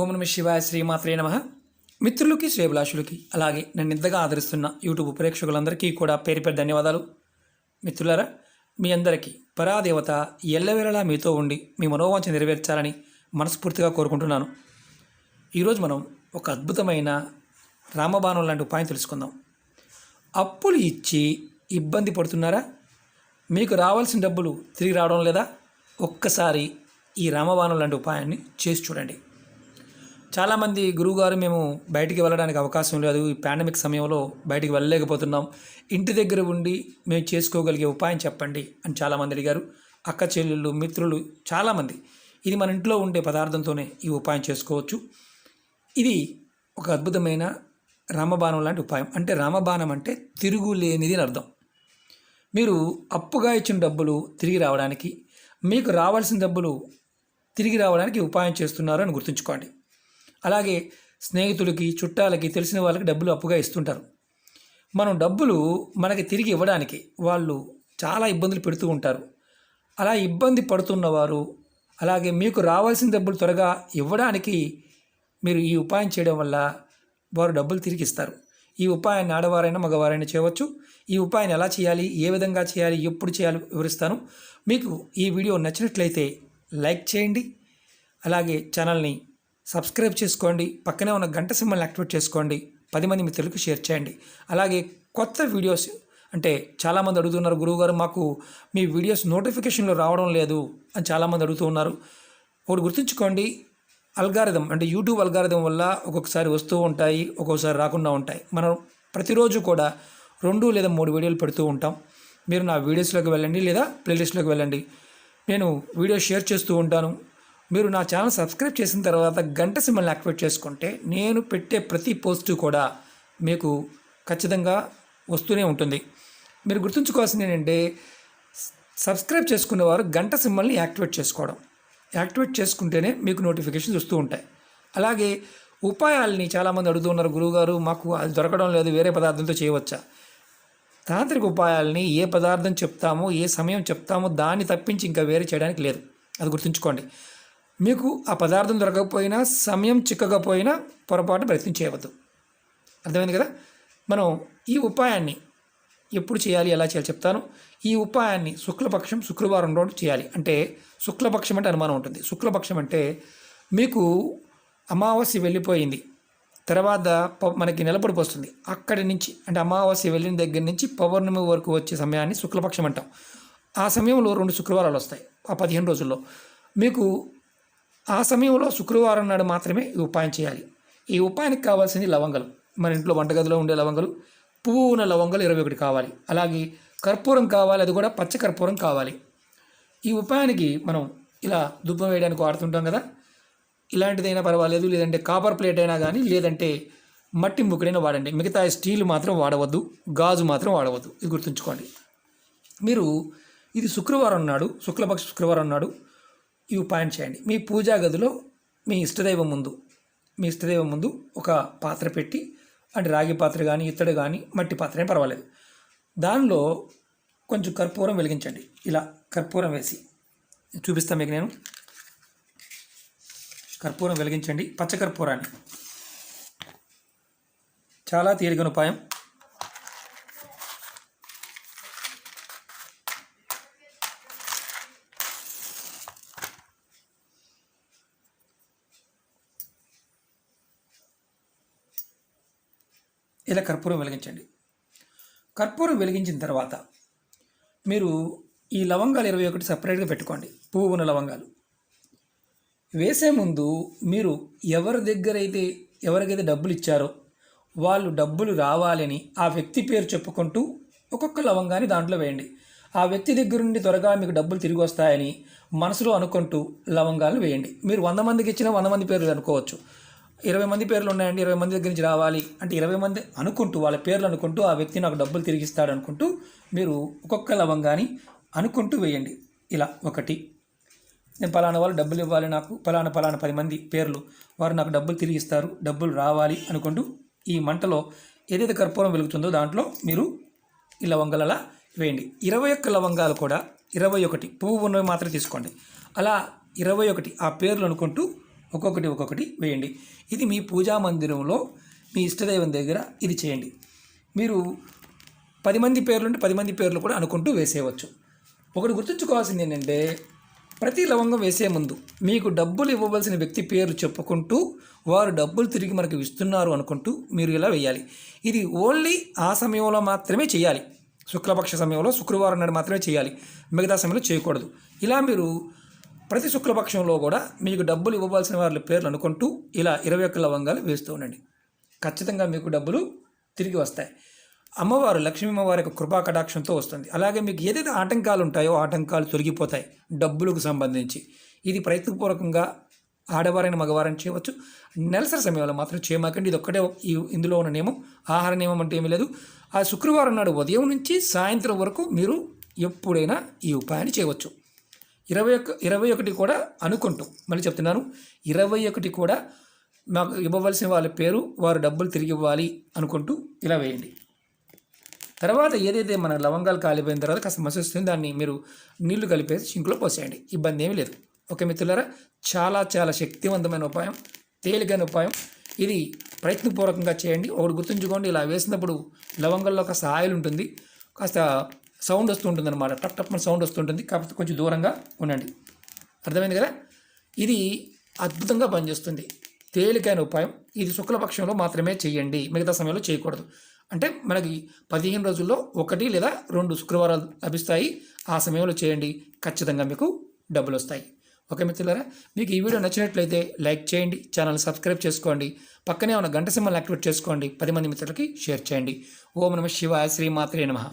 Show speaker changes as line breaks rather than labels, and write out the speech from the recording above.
ఓం నమ శివాయ శ్రీమాత్రే నమః. మిత్రులకి శ్రేభిలాషులకి అలాగే నన్ను ఇంతగా ఆదరిస్తున్న యూట్యూబ్ ప్రేక్షకులందరికీ కూడా పేరు పేరు ధన్యవాదాలు. మిత్రులారా, మీ అందరికీ పరాదేవత ఎల్లవేళలా మీతో ఉండి మీ మనోవాంఛ నెరవేర్చాలని మనస్ఫూర్తిగా కోరుకుంటున్నాను. ఈరోజు మనం ఒక అద్భుతమైన రామబాణం లాంటి ఉపాయం తెలుసుకుందాం. అప్పులు ఇచ్చి ఇబ్బంది పడుతున్నారా? మీకు రావాల్సిన డబ్బులు తిరిగి రావడం లేదా? ఒక్కసారి ఈ రామబాణం లాంటి ఉపాయాన్ని చేసి చూడండి. చాలామంది గురువుగారు మేము బయటికి వెళ్ళడానికి అవకాశం లేదు, ఈ పాండమిక్ సమయంలో బయటికి వెళ్ళలేకపోతున్నాం, ఇంటి దగ్గర ఉండి మేము చేసుకోగలిగే ఉపాయం చెప్పండి అని చాలామంది అడిగారు. అక్క చెల్లెళ్ళు, మిత్రులు చాలామంది. ఇది మన ఇంట్లో ఉండే పదార్థంతోనే ఈ ఉపాయం చేసుకోవచ్చు. ఇది ఒక అద్భుతమైన రామబాణం లాంటి ఉపాయం. అంటే రామబాణం అంటే తిరుగులేనిది అని అర్థం. మీరు అప్పుగా ఇచ్చిన డబ్బులు తిరిగి రావడానికి, మీకు రావాల్సిన డబ్బులు తిరిగి రావడానికి ఉపాయం చేస్తున్నారు అని గుర్తుంచుకోండి. అలాగే స్నేహితులకి, చుట్టాలకి, తెలిసిన వాళ్ళకి డబ్బులు అప్పుగా ఇస్తుంటారు. మనం డబ్బులు మనకి తిరిగి ఇవ్వడానికి వాళ్ళు చాలా ఇబ్బందులు పెడుతూ ఉంటారు. అలా ఇబ్బంది పడుతున్నవారు, అలాగే మీకు రావాల్సిన డబ్బులు త్వరగా ఇవ్వడానికి మీరు ఈ ఉపాయం చేయడం వల్ల వారు డబ్బులు తిరిగి ఇస్తారు. ఈ ఉపాయాన్ని ఆడవారైనా మగవారైనా చేయవచ్చు. ఈ ఉపాయాన్ని ఎలా చేయాలి, ఏ విధంగా చేయాలి, ఎప్పుడు చేయాలి వివరిస్తాను. మీకు ఈ వీడియో నచ్చినట్లయితే లైక్ చేయండి, అలాగే ఛానల్ని సబ్స్క్రైబ్ చేసుకోండి, పక్కనే ఉన్న గంట సింబల్ని యాక్టివేట్ చేసుకోండి, 10 మంది మిత్రులకు షేర్ చేయండి. అలాగే కొత్త వీడియోస్ అంటే చాలామంది అడుగుతున్నారు, గురువుగారు మాకు మీ వీడియోస్ నోటిఫికేషన్లో రావడం లేదు అని చాలామంది అడుగుతూ ఉన్నారు. ఒకటి గుర్తుంచుకోండి, అల్గారిథం అంటే యూట్యూబ్ అల్గారిథం వల్ల ఒక్కొక్కసారి వస్తూ ఉంటాయి, ఒక్కొక్కసారి రాకుండా ఉంటాయి. మనం ప్రతిరోజు కూడా 2 లేదా 3 వీడియోలు పెడుతూ ఉంటాం. మీరు నా వీడియోస్లోకి వెళ్ళండి లేదా ప్లేలిస్ట్లోకి వెళ్ళండి, నేను వీడియో షేర్ చేస్తూ ఉంటాను. మీరు నా ఛానల్ సబ్స్క్రైబ్ చేసిన తర్వాత గంట సింబల్ని యాక్టివేట్ చేసుకుంటే నేను పెట్టే ప్రతి పోస్టు కూడా మీకు ఖచ్చితంగా వస్తూనే ఉంటుంది. మీరు గుర్తుంచుకోవాల్సింది ఏంటంటే, సబ్స్క్రైబ్ చేసుకునేవారు గంట సింబల్ని యాక్టివేట్ చేసుకోవడం. యాక్టివేట్ చేసుకుంటేనే మీకు నోటిఫికేషన్స్ వస్తూ ఉంటాయి. అలాగే ఉపాయాలని చాలామంది అడుగుతున్నారు, గురువుగారు మాకు అది దొరకడం లేదు, వేరే పదార్థంతో చేయవచ్చా? తాంత్రిక ఉపాయాలని ఏ పదార్థం చెప్తామో, ఏ సమయం చెప్తామో దాన్ని తప్పించి ఇంకా వేరే చేయడానికి లేదు. అది గుర్తుంచుకోండి. మీకు ఆ పదార్థం దొరకకపోయినా, సమయం చిక్కకపోయినా పొరపాటు ప్రయత్నం చేయవద్దు. అర్థమైంది కదా? మనం ఈ ఉపాయాన్ని ఎప్పుడు చేయాలి, ఎలా చేయాలి చెప్తాను. ఈ ఉపాయాన్ని శుక్లపక్షం శుక్రవారం రోజు చేయాలి. అంటే శుక్లపక్షం అంటే అనుమానం ఉంటుంది. శుక్లపక్షం అంటే మీకు అమావాస్య వెళ్ళిపోయింది, తర్వాత మనకి నెలపొడుపు వస్తుంది, అక్కడి నుంచి అంటే అమావాస్య వెళ్ళిన దగ్గర నుంచి పౌర్ణమి వరకు వచ్చే సమయాన్ని శుక్లపక్షం అంటాం. ఆ సమయంలో 2 శుక్రవారాలు వస్తాయి ఆ 15 రోజుల్లో. మీకు ఆ సమయంలో శుక్రవారం నాడు మాత్రమే ఈ ఉపాయం చేయాలి. ఈ ఉపాయానికి కావాల్సింది లవంగలు. మన ఇంట్లో వంటగదిలో ఉండే లవంగలు, పువ్వు ఉన్న లవంగలు 21 కావాలి. అలాగే కర్పూరం కావాలి, అది కూడా పచ్చ కర్పూరం కావాలి. ఈ ఉపాయానికి మనం ఇలా ధూపం వేయడానికి వాడుతుంటాం కదా, ఇలాంటిదైనా పర్వాలేదు, లేదంటే కాపర్ ప్లేట్ అయినా కానీ, లేదంటే మట్టి ముక్కడైనా వాడండి. మిగతా స్టీల్ మాత్రం వాడవద్దు, గాజు మాత్రం వాడవద్దు. ఇది గుర్తుంచుకోండి. మీరు ఇది శుక్రవారం నాడు, శుక్లపక్ష శుక్రవారం నాడు ఈ ఉపాయం చేయండి. మీ పూజా గదిలో మీ ఇష్టదైవం ముందు ఒక పాత్ర పెట్టి, అంటే రాగి పాత్ర కానీ, ఇత్తడి కానీ, మట్టి పాత్ర అయినా పర్వాలేదు, దానిలో కొంచెం కర్పూరం వెలిగించండి. ఇలా కర్పూరం వేసి చూపిస్తాను మీకు నేను. కర్పూరం వెలిగించండి, పచ్చ కర్పూరాన్ని. చాలా తేలికైన ఉపాయం. ఇలా కర్పూరం వెలిగించండి. కర్పూరం వెలిగించిన తర్వాత మీరు ఈ లవంగాలు 21 సపరేట్గా పెట్టుకోండి. పువ్వు ఉన్న లవంగాలు వేసే ముందు మీరు ఎవరికైతే డబ్బులు ఇచ్చారో వాళ్ళు డబ్బులు రావాలని ఆ వ్యక్తి పేరు చెప్పుకుంటూ ఒక్కొక్క లవంగాన్ని దాంట్లో వేయండి. ఆ వ్యక్తి దగ్గర నుండి త్వరగా మీకు డబ్బులు తిరిగి వస్తాయని మనసులో అనుకుంటూ లవంగాలు వేయండి. మీరు 100 మందికి ఇచ్చినా 100 మంది పేర్లు అనుకోవచ్చు. 20 మంది పేర్లు ఉన్నాయండి, 20 మంది దగ్గర నుంచి రావాలి అంటే 20 మంది అనుకుంటూ, వాళ్ళ పేర్లు అనుకుంటూ, ఆ వ్యక్తి నాకు డబ్బులు తిరిగిస్తాడు అనుకుంటూ మీరు ఒక్కొక్క లవంగాని అనుకుంటూ వేయండి. ఇలా 1, నేను పలానా వాళ్ళు డబ్బులు ఇవ్వాలి, నాకు పలానా 10 మంది పేర్లు, వారు నాకు డబ్బులు తిరిగి ఇస్తారు, డబ్బులు రావాలి అనుకుంటూ ఈ మంటలో ఏదైతే కర్పూరం వెలుగుతుందో దాంట్లో మీరు ఈ లవంగాలు వేయండి. 21 లవంగాలు కూడా 21 పువ్వు ఉన్నవి మాత్రం తీసుకోండి. అలా 21 ఆ పేర్లు అనుకుంటూ ఒక్కొక్కటి వేయండి. ఇది మీ పూజా మందిరంలో మీ ఇష్టదైవం దగ్గర ఇది చేయండి. మీరు 10 మంది పేర్లుంటే 10 మంది పేర్లు కూడా అనుకుంటూ వేసేయవచ్చు. ఒకటి గుర్తుంచుకోవాల్సింది ఏంటంటే, ప్రతి లవంగం వేసే ముందు మీకు డబ్బులు ఇవ్వవలసిన వ్యక్తి పేరు చెప్పుకుంటూ వారు డబ్బులు తిరిగి మనకు ఇస్తున్నారు అనుకుంటూ మీరు ఇలా వేయాలి. ఇది ఓన్లీ ఆ సమయంలో మాత్రమే చేయాలి. శుక్లపక్ష సమయంలో శుక్రవారం నాడు మాత్రమే చేయాలి, మిగతా సమయంలో చేయకూడదు. ఇలా మీరు ప్రతి శుక్లపక్షంలో కూడా మీకు డబ్బులు ఇవ్వవలసిన వారి పేర్లు అనుకుంటూ ఇలా 21 లవంగాలు వేస్తూ ఉండండి. ఖచ్చితంగా మీకు డబ్బులు తిరిగి వస్తాయి. అమ్మవారు లక్ష్మీ అమ్మవారి యొక్క కృపా కటాక్షంతో వస్తుంది. అలాగే మీకు ఏదైతే ఆటంకాలు ఉంటాయో ఆటంకాలు తొలగిపోతాయి డబ్బులకు సంబంధించి. ఇది ప్రయత్నపూర్వకంగా ఆడవారైన మగవారైన చేయవచ్చు. నెలసరి సమయంలో మాత్రం చేయమాకండి. ఇది ఒక్కటే ఇందులో ఉన్న నియమం. ఆహార నియమం అంటే ఏమీ లేదు. ఆ శుక్రవారం నాడు ఉదయం నుంచి సాయంత్రం వరకు మీరు ఎప్పుడైనా ఈ ఉపాయాన్ని చేయవచ్చు. 21 కూడా అనుకుంటూ, మళ్ళీ చెప్తున్నాను, 21 కూడా మాకు ఇవ్వవలసిన వాళ్ళ పేరు వారు డబ్బులు తిరిగి ఇవ్వాలి అనుకుంటూ ఇలా వేయండి. తర్వాత ఏదైతే మన లవంగాలు కాలిపోయిన తర్వాత కాస్త మసిస్తుంది, దాన్ని మీరు నీళ్లు కలిపేసి సింకులో పోసేయండి. ఇబ్బంది ఏమీ లేదు. ఓకే మిత్రులారా, చాలా చాలా శక్తివంతమైన ఉపాయం, తేలికైన ఉపాయం. ఇది ప్రయత్నపూర్వకంగా చేయండి. ఒకటి గుర్తుంచుకోండి, ఇలా వేసినప్పుడు లవంగంలో కాస్త ఆయిల్ ఉంటుంది, కాస్త సౌండ్ వస్తూ ఉంటుంది అనమాట, టప్ టప్ అని సౌండ్ వస్తుంటుంది. కాకపోతే కొంచెం దూరంగా ఉండండి. అర్థమైంది కదా? ఇది అద్భుతంగా పనిచేస్తుంది. తేలికైన ఉపాయం. ఇది శుక్లపక్షంలో మాత్రమే చేయండి, మిగతా సమయంలో చేయకూడదు. అంటే మనకి 15 రోజుల్లో 1 లేదా 2 శుక్రవారాలు లభిస్తాయి. ఆ సమయంలో చేయండి, ఖచ్చితంగా మీకు డబ్బులు వస్తాయి. ఓకే మిత్రులారా, మీకు ఈ వీడియో నచ్చినట్లయితే లైక్ చేయండి, ఛానల్ సబ్స్క్రైబ్ చేసుకోండి, పక్కనే ఉన్న గంట సింబల్ యాక్టివేట్ చేసుకోండి, 10 మంది మిత్రులకి షేర్ చేయండి. ఓం నమః శివాయ, శ్రీమాత్రే నమః.